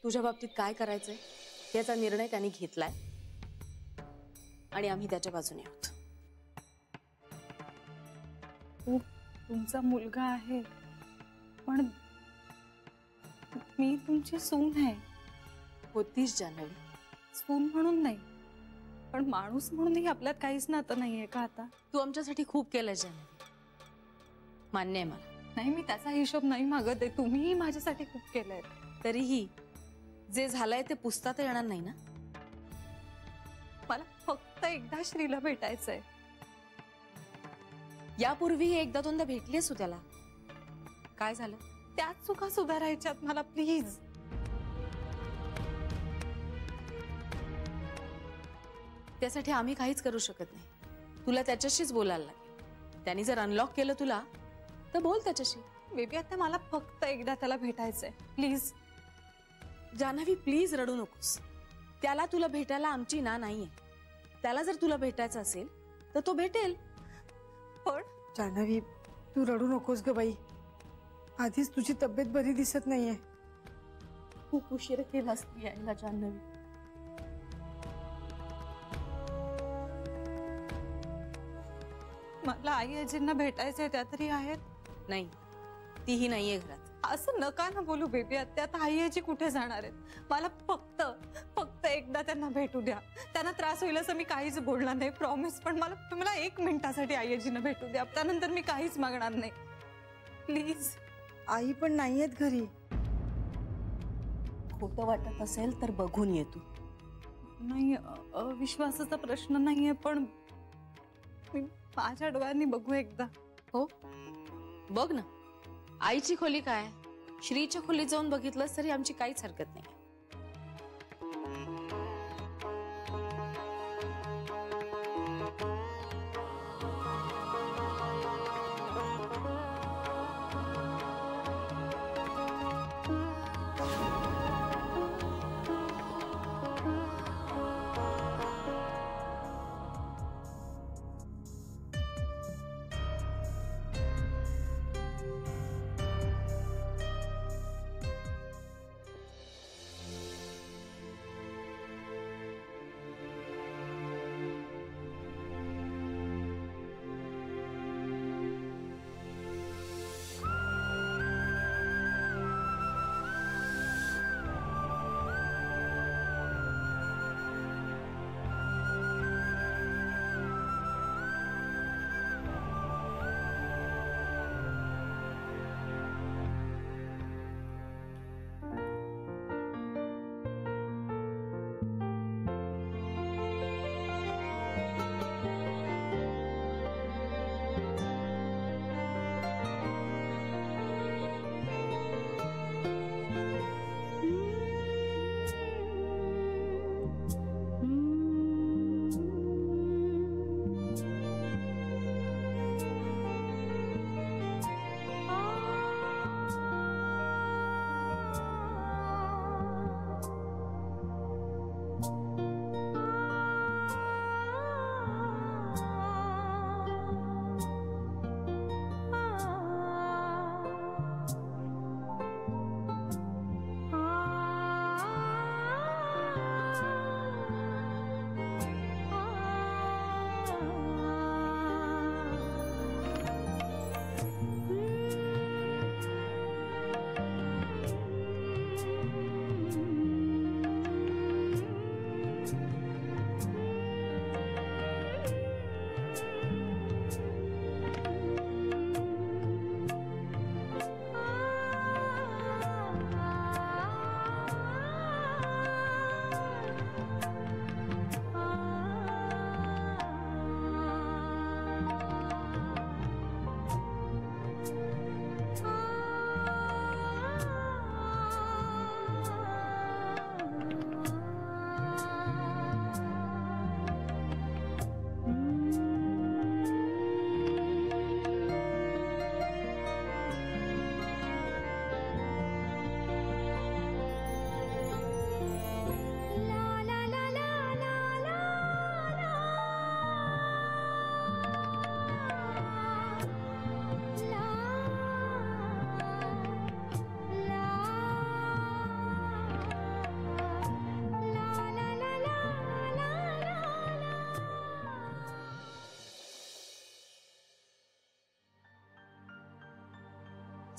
तुझ्या बाबतीत काय करायचंय याचा निर्णय त्यांनी घेतलाय आणि आम्ही त्याच्या बाजूने आहोत. तुमचा मुलगा आहे पण मी तुमची सून आहे. होतीस जान्हवी. सून म्हणून नाही पण माणूस म्हणूनही आपल्यात काहीच नातं नाहीये का आता? तू आमच्यासाठी खूप केलंय जान्हवी, मान्य आहे मला. नाही मी त्याचा हिशोब नाही मागत आहे. तुम्हीही माझ्यासाठी खूप केलंय. तरीही जे झालंय ते पुसता तर येणार नाही ना. मला फक्त एकदा श्रीला भेटायचंय. यापूर्वी एकदा दोनदा भेटलीस तू त्याला. काय झालं? त्याच चुका सुधारायच्यात मला प्लीज. त्यासाठी आम्ही काहीच करू शकत नाही. तुला त्याच्याशीच बोलायला लागेल. त्यांनी जर अनलॉक केलं तुला तर बोल त्याच्याशी. बेबी आता मला फक्त एकदा त्याला भेटायचंय प्लीज. जान्हवी प्लीज रडू नकोस. त्याला तुला भेटायला आमची ना नाहीये. त्याला जर तुला भेटायचं असेल तर तो भेटेल. पण जान्हवी तू रडू नकोस ग बाई. आधीच तुझी तब्येत बरी दिसत नाहीये. खूप उशीर केलास यायला जान्हवी. मला आई आजींना भेटायचंय. त्या तरी आहेत? नाही, तीही नाहीये घरात. असं नका ना बोलू बेबी. आता आई आजी कुठे जाणार आहेत? मला फक्त फक्त एकदा त्यांना भेटू द्या. त्यांना त्रास होईल असं मी काहीच बोलणार नाही प्रॉमिस. पण मला 1 मिनिटासाठी आई आजींना भेटू द्या. त्यानंतर मी काहीच मागणार नाही प्लीज. आई पण नाहीयेत घरी. खोटं वाटत असेल तर बघून ये तू. नाही विश्वासाचा प्रश्न नाहीये पण मी माझ्या डोळ्यांनी बघू एकदा. हो बघ ना. आईची खोली काय, श्रीच्या खोलीत जाऊन बघितलंस तरी आमची काहीच हरकत नाही.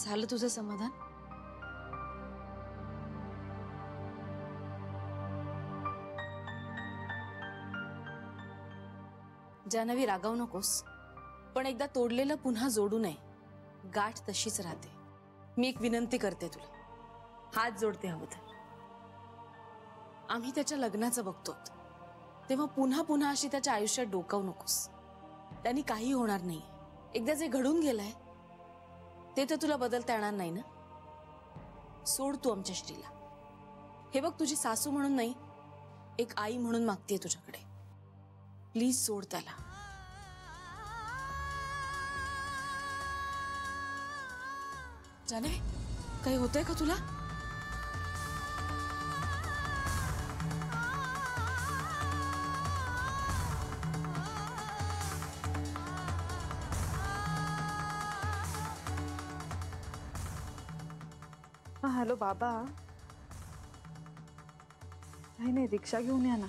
झालं तुझं समाधान? जान्हवी, रागावू नकोस, पण एकदा तोडलेलं पुन्हा जोडू नये. गाठ तशीच राहते. मी एक विनंती करते तुला, हात जोडते हवं तर. आम्ही त्याच्या लग्नाचं बघतो, तेव्हा पुन्हा पुन्हा अशी त्याच्या आयुष्यात डोकावू नकोस. त्यांनी काही होणार नाही. एकदा जे घडून गेलंय ते तर तुला बदलता येणार नाही ना. सोड तू आमच्या श्रीला. हे बघ, तुझी सासू म्हणून नाही, एक आई म्हणून मागतेय तुझ्याकडे. प्लीज सोड त्याला. जान्हवी, काही होतंय का तुला? हॅलो बाबा. नाही, रिक्षा घेऊन या ना.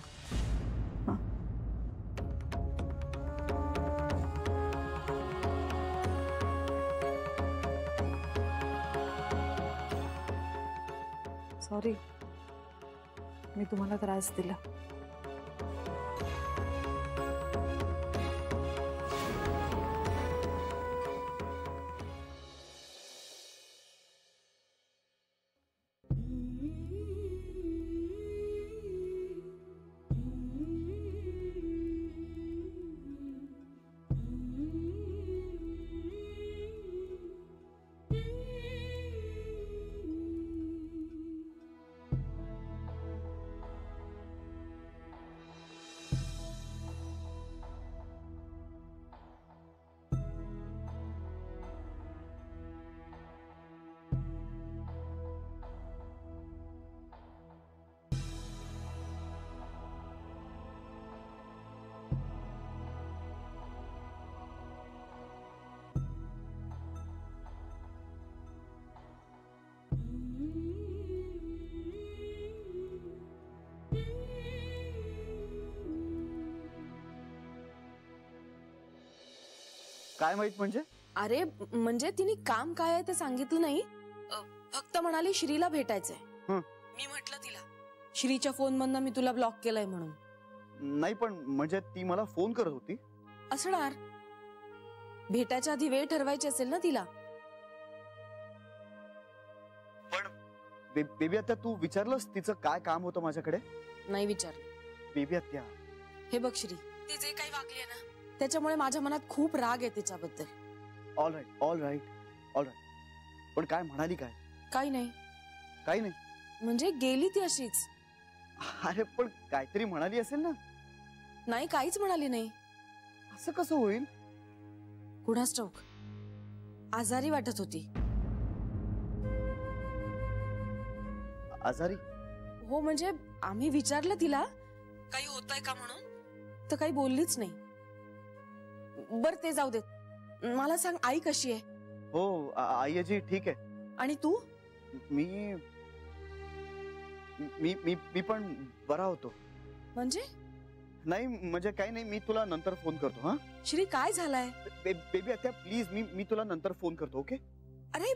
सॉरी, मी तुम्हाला त्रास दिला. काय माहित म्हणजे? अरे म्हणजे तिने काम काय आहे ते सांगितलं नाही. फक्त म्हणाली श्रीला भेटायचंय. मी म्हटलं तिला श्रीच्या फोन मधनं मी तुला ब्लॉक केलाय म्हणून. नाही, पण म्हणजे ती मला फोन करत होती. असणार. भेटायच्या आधी वेळ ठरवायची असेल ना तिला. पण बेबी आत्या, तू विचारलंस तिचं काय काम होतं माझ्याकडे? नाही विचारलं. बेबी आत्या, हे बघ श्री, ती जे काही वागली ना त्याच्यामुळे माझ्या मनात खूप राग आहे तिच्याबद्दल. All right, all right, all right. पण काय म्हणाली? काय? काही नाही. काही नाही म्हणजे गेली ती अशीच. अरे पण काहीतरी म्हणाली असेल ना? नाही, काहीच म्हणाली नाही. असं कसं होईल? कुणास ठाऊक. आजारी वाटत होती. आजारी? हो, म्हणजे आम्ही विचारलं तिला काही होतंय का म्हणून, तर काही बोललीच नाही. बर ते जाऊ देत. मला सांग, आई कशी आहे? हो, आई आजी ठीक आहे. आणि तू? मी मी मी मी पण बरा होतो. म्हणजे? नाही म्हणजे काही नाही, मी तुला नंतर फोन करतो. हा श्री, काय झालंय? बेबी आत्या प्लीज, मी तुला नंतर फोन करतो. ओके? अरे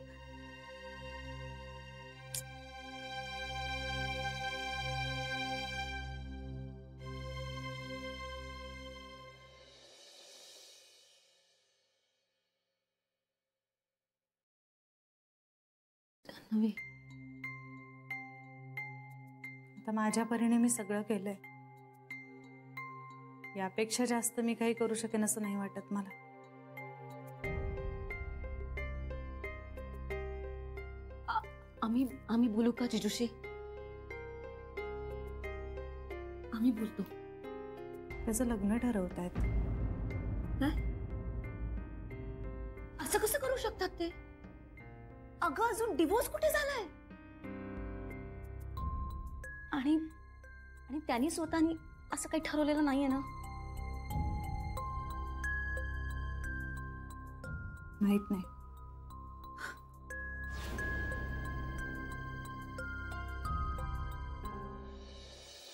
आता माझ्या परीने मी सगळं केलंय. यापेक्षा जास्त मी काही करू शकेन असं नाही वाटत मला. आम्ही बोलू का जिजूशी? आम्ही बोलतो. त्याचं लग्न ठरवतायत. असं कसं करू शकतात ते? अगं, अजून डिवोर्स कुठे झालाय? आणि त्यांनी स्वतःनी असं काही ठरवलेलं नाहीये ना? माहित नाही.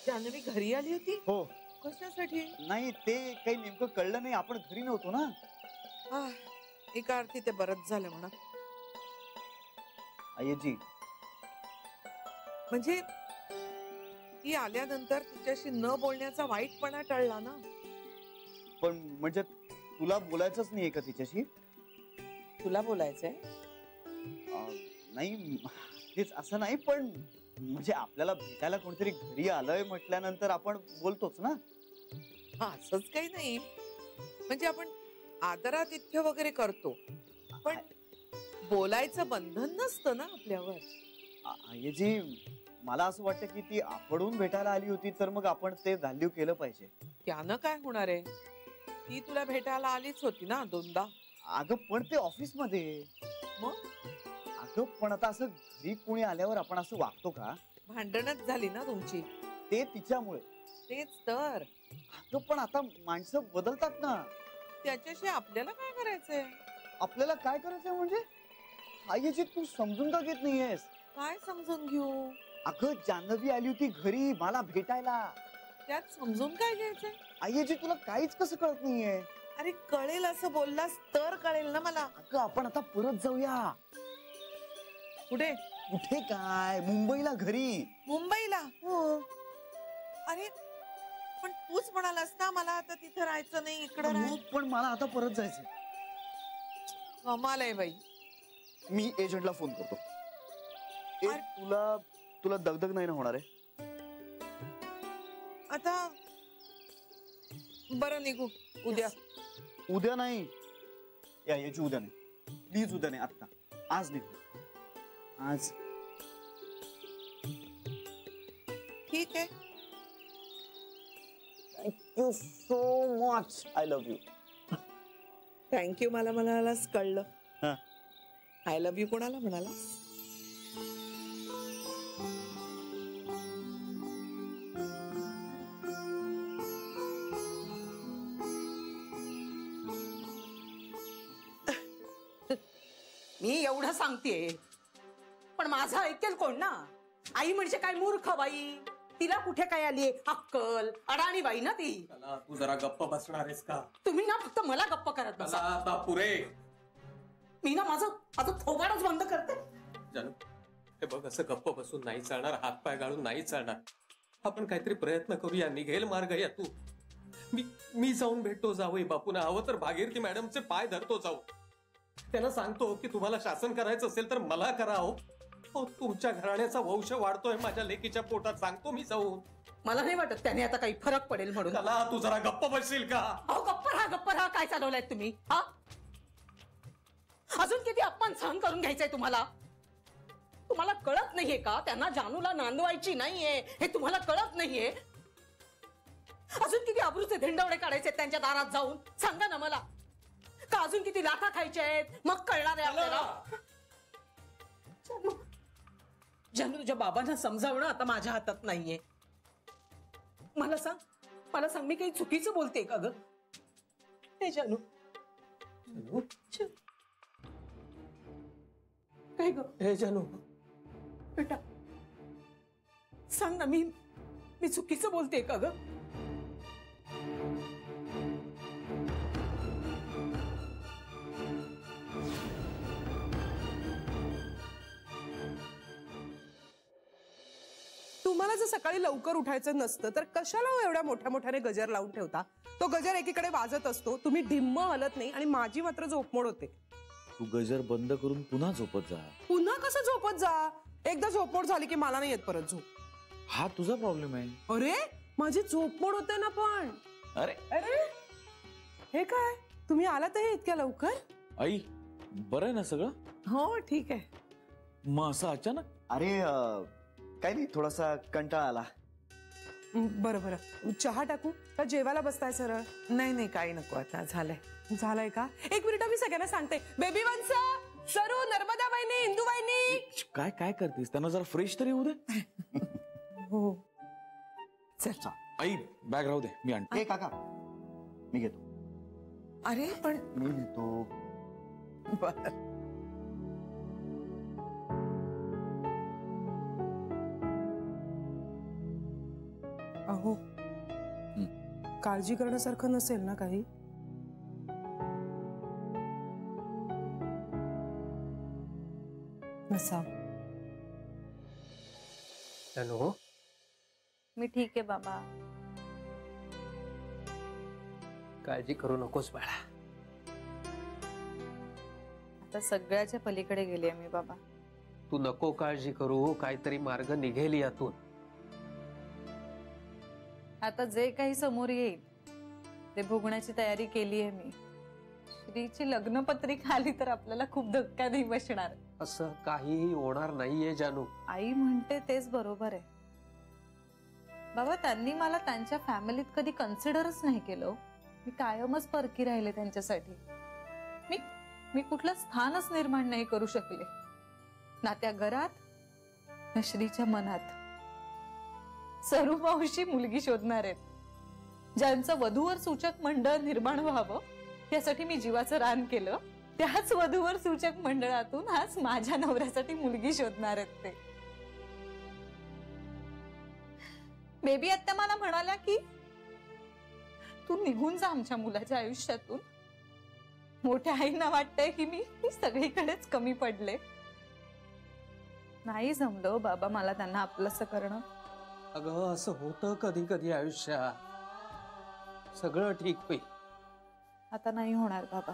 जान्हवी घरी आली होती? हो. कशासाठी? नाही, ते काही नेमकं कळलं नाही. आपण घरी नव्हतो ना. एका अर्थी ते बरंच झालं म्हणा. आयजी म्हणजे ती आल्यानंतर तिच्याशी न बोलण्याचा वाईटपणा टळला ना. पण म्हणजे तुला बोलायचंच नाहीये का तिच्याशी? तुला बोलायचंय? नाही तेच असं नाही, पण म्हणजे आपल्याला भेटायला कोणतरी घरी आलंय म्हटल्यानंतर आपण बोलतोच ना. हा, असंच काही नाही, म्हणजे आपण आदरातिथ्य वगैरे करतो, पण बोलायचं बंधन नसतं ना आपल्यावर. आयजी मला असं वाटतं की ती आपणहून भेटायला आली होती, तर मग आपण ते व्हॅल्यू केलं पाहिजे. त्यानं काय होणार आहे? ती तुला भेटायला आलीच होती ना 2दा. अगं पण ते ऑफिस मध्ये. मग अगं पण आता असं घरी कोणी आल्यावर आपण असं वागतो का? भांडणच झाली ना तुमची. ते तिच्यामुळे. तेच तर. अगं पण आता माणसं बदलतात ना. त्याच्याशी आपल्याला काय करायचंय? आपल्याला काय करायचंय म्हणजे? आयजी तू समजून का घेत नाहीयेस? काय समजून घेऊ? अगं जान्हवी आली होती घरी मला भेटायला. त्यात समजून काय घ्यायचंय? आयजी तुला काहीच कसं कळत नाहीये? अरे कळेल असं बोललास तर कळेल ना मला. अगं आपण आता परत जाऊया. कुठे? कुठे काय? मुंबईला घरी. मुंबईला? हो. अरे पण तूच म्हणालास ना मला आता तिथं राहायचं नाही, इकडं राह. पण मला आता परत जायचंय. कमाल आहे बाई. मी एजंटला फोन करतो. तुला तुला दगदग नाही ना होणार आहे? आता बरं निघू उद्या. उद्या नाही याची उद्या नाही, प्लीज उद्या नाही, आता आज निघू. आज ठीक आहे. Thank you so much. I love you. Thank you मला म्हणालास कळलं. आय लव्ह यू कोणाला म्हणाला? मी एवढं सांगतेय, पण माझं ऐकेल कोण ना? आई म्हणजे काय मूर्ख बाई? तिला कुठे काय आली अक्कल? अडाणी बाई ना ती. तू जरा गप्प बसणार आहेस का? तुम्ही ना फक्त मला गप्प करत बसा. आता पुरे. मी ना माझं थोबाडच बंद करते. जानू हे बघ, असं गप्प बसून नाही चालणार, हातपाय गाळून नाही चालणार. आपण काहीतरी प्रयत्न करूया, निघेल मार्ग या. तू मी जाऊन भेटतो जावई बापूंना. हवं तर भागीरथी मॅडमचे पाय धरतो जाऊ. त्यांना सांगतो की तुम्हाला शासन करायचं असेल तर मला करा. हो तुमच्या घराण्याचा वंश वाढतोय माझ्या लेकीच्या पोटात, सांगतो मी जाऊन. मला नाही वाटत त्याने आता काही फरक पडेल म्हणून. कला तू जरा गप्प बसशील का? अहो गप्प राहा. काय चालवलाय तुम्ही? हा अजून किती अपमान सहन करून घ्यायचंय तुम्हाला? तुम्हाला कळत नाहीये का त्यांना जानूला नांदवायची नाहीये हे तुम्हाला कळत नाहीये? अजून किती अब्रूचे धिंडवडे काढायचे त्यांच्या दारात जाऊन? सांगा ना मला. का अजून किती लाथा खायच्या आहेत मग कळणार आहे आपल्याला? जानू तुझ्या बाबांना समजावणं आता माझ्या हातात नाहीये. मला सांग मी काही चुकीचं बोलते का ग? हे जानू काय ग? हे जानू बेटा सांग ना, मी चुकीचं बोलते का ग? तुम्हाला जर सकाळी लवकर उठायचं नसतं तर कशाला एवढ्या मोठ्या मोठ्याने गजर लावून ठेवता? तो गजर एकीकडे वाजत असतो, तुम्ही ढिम्म हलत नाही आणि माझी मात्र झोपमोड होते. तू गजर बंद करून पुन्हा झोपत जा. पुन्हा कसं झोपत जा? एकदा झोपमोड झाली की मला नाही येत परत झोप. हा तुझा प्रॉब्लेम आहे. अरे माझी झोपमोड होते ना पण. अरे अरे हे काय, तुम्ही आलात हे इतक्या लवकर? आई बरं आहे ना सगळं? हो ठीक आहे. मग असं अचानक? अरे काही नाही, थोडासा कंटाळा आला. बरं चहा टाकू का जेवायला बसताय सरळ? नाही काही नको, आता झालंय का? एक मिनिट मी सगळ्यांना सांगते. बेबी वंस, सरू, नर्मदा वहिनी, इंदू वहिनी. काय काय करतेस? त्यांना जरा फ्रेश तरी होऊ दे. हो चल. आई बॅग राहू दे, मी आणतो. हे काका मी घेतो. अरे पण मी घेतो. बर. अहो काळजी करण्यासारखं नसेल ना काही? नसा. जानू मी ठीक आहे बाबा. काळजी करू नकोस बाळा. आता सगळ्याच्या पलीकडे गेले मी बाबा. तू नको काळजी करू, काहीतरी मार्ग निघेल यातून. आता जे काही समोर येईल ते भोगण्याची तयारी केली आहे मी. श्रीची लग्नपत्रिका आली तर आपल्याला खूप धक्का नाही बसणार. असं काहीही होणार नाहीये जानू. आई म्हणते तेच बरोबर आहे बाबा. त्यांनी मला त्यांच्या फॅमिलीत कधी कन्सिडरच नाही केलं. मी कायमच परकी राहिले त्यांच्यासाठी. मी कुठलं स्थानच निर्माण नाही करू शकले, ना त्या घरात ना श्रीच्या मनात. सरू मावशी मुलगी शोधणार आहेत, ज्यांचं वधूवर सूचक मंडळ निर्माण व्हावं यासाठी मी जीवाचं रान केलं. त्याच वधूवर सूचक मंडळातून आज माझ्या नवऱ्यासाठी मुलगी शोधणार आहेत ते. बेबी आत्या मला म्हणाल्या की तू निघून जा आमच्या मुलाच्या आयुष्यातून. मोठ्या आईंना वाटतंय की मी सगळीकडेच कमी पडले. नाही जमलं बाबा मला त्यांना आपलंसं करणं. अगं असं होतं कधी कधी आयुष्यात. सगळं ठीक होईल. आता नाही होणार बाबा.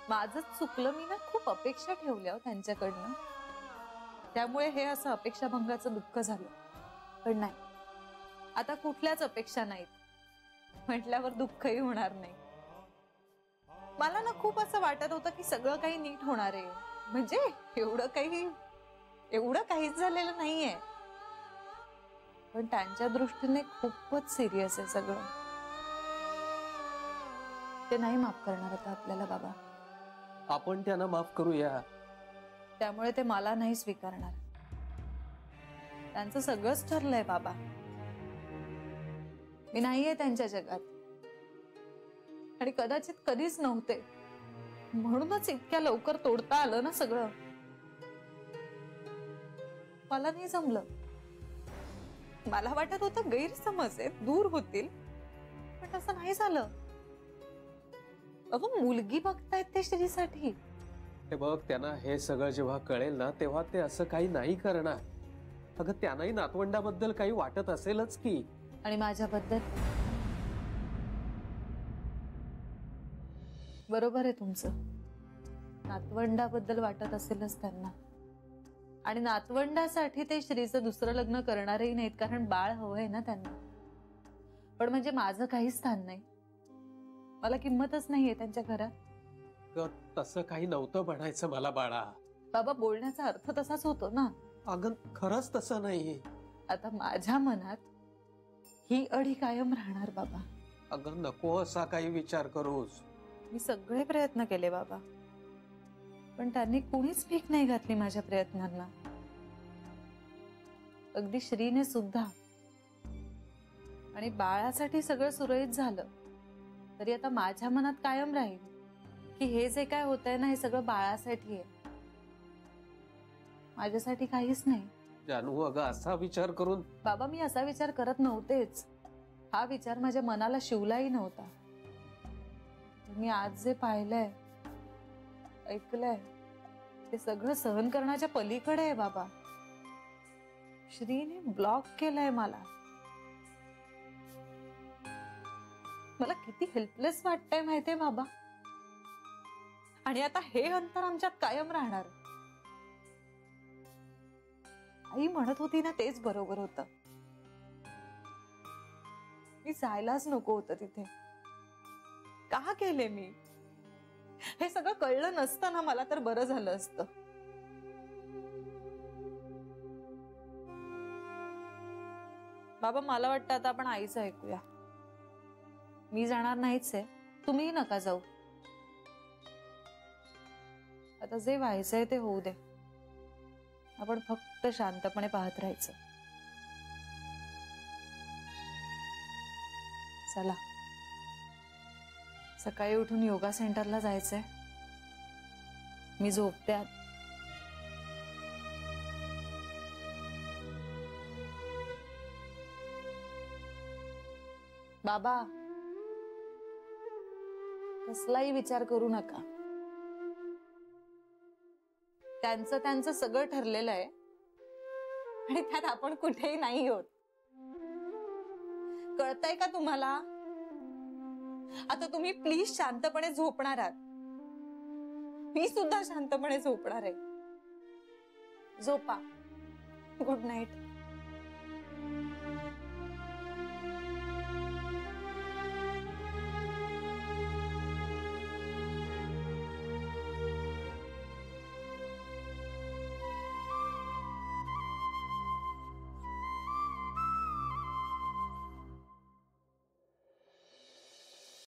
माझंच चुकलं. मी ना खूप अपेक्षा ठेवल्या त्यांच्याकडनं. त्यामुळे हे असं अपेक्षाभंगाचं दुःख झालं. पण नाही, आता कुठल्याच अपेक्षा नाहीत म्हटल्यावर दुःखही होणार नाही. मला ना खूप असं वाटत होतं की सगळं काही नीट होणार आहे. म्हणजे एवढं काहीच झालेलं नाहीये. पण त्यांच्या दृष्टीने खूपच सिरियस आहे सगळं. ते नाही माफ करणार आता आपल्याला बाबा. आपण त्यांना माफ करूया. त्यामुळे ते मला नाही स्वीकारणार. त्यांचं सगळंच ठरलंय बाबा. मी नाहीये त्यांच्या जगात आणि कदाचित कधीच नव्हते. म्हणूनच इतक्या लवकर तोडता आलं ना सगळं. मला नाही जमलं. मला वाटत होतं गैरसमज आहे, दूर होतील, पण तसं नाही झालं. अगं मुलगी बघतायत ते श्रीसाठी. हे बघ, त्यांना हे सगळं जेव्हा कळेल ना तेव्हा ते असं काही नाही करणार. अगं त्यांनाही नातवंडाबद्दल काही वाटत असेलच की. आणि माझ्याबद्दल बरोबर आहे तुमचं. नातवंडाबद्दल वाटत असेलच त्यांना. आणि नातवंडासाठी ते श्रीचं दुसरं लग्न करणारही नाहीत, कारण बाळ हवंय ना त्यांना. पण म्हणजे माझं काही स्थान नाही. मला किंमतच नाहीये त्यांच्या घरात. तसं काही नव्हतं म्हणायचं मला बाळा. बाबा बोलण्याचा अर्थ तसाच होतो ना. अगं खरंच तसं नाही. आता माझ्या मनात ही अडी कायम राहणार बाबा. अगं नको असा काही विचार करूस. मी सगळे प्रयत्न केले बाबा, पण त्यांनी कुणीच भीक नाही घातली माझ्या प्रयत्नांना. अगदी श्रीने सुद्धा. आणि बाळासाठी सगळं सुरळीत झालं तरी आता माझ्या मनात कायम राहील की हे जे काय होतंय ना हे सगळं बाळासाठी आहे, माझ्यासाठी काहीच नाही. जानू अगं असा विचार करून. बाबा मी असा विचार करत नव्हतेच. हा विचार माझ्या मनाला शिवलाही नव्हता. मी आज जे पाहिलंय ऐकलंय ते सगळं सहन करण्याच्या पलीकडे आहे बाबा. श्रीने ब्लॉक केलंय मला. मला किती हेल्पलेस वाटतंय माहितीये बाबा. आणि आता हे अंतर आमच्यात कायम राहणार. आई म्हणत होती ना तेच बरोबर होतं. मी जायलाच नको होतं तिथे. का केले मी हे सगळं? कळलं नसतं ना मला तर बरं झालं असतं. बाबा मला वाटतं आता आपण आईचं ऐकूया. मी जाणार नाहीच आहे, तुम्हीही नका जाऊ. आता जे व्हायचंय ते होऊ दे. आपण फक्त शांतपणे पाहत राहायचं. चला सकाळी उठून योगा सेंटरला जायचंय. मी झोपते आत. बाबा कसलाही विचार करू नका. त्यांचं सगळं ठरलेलं आहे. आणि त्यात आपण कुठेही नाही होत. कळतंय का तुम्हाला? आता तुम्ही प्लीज शांतपणे झोपणार आहात. मी सुद्धा शांतपणे झोपणार आहे. झोपा. Good night.